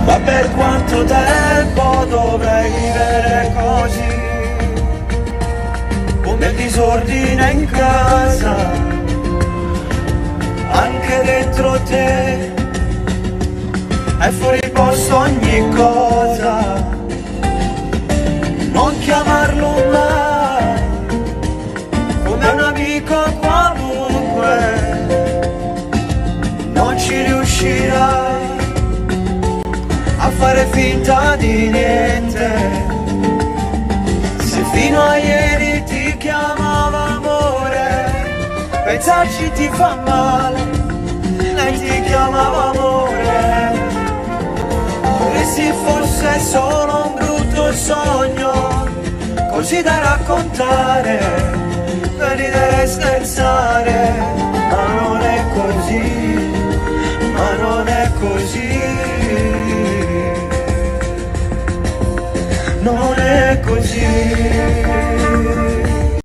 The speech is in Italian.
Ma per quanto tempo dovrei vivere così? Come il disordine in casa, anche dentro te, è fuori posto ogni cosa. Non chiamarlo mai come un amico qualunque, non ci riuscirai a fare finta di niente. Se fino a ieri ti chiamava amore, pensarci ti fa male, lei ti chiamava amore, come se fosse solo un brutto sogno, così da raccontare, da ridere e scherzare. Ma non è così, ma non è così, non è così.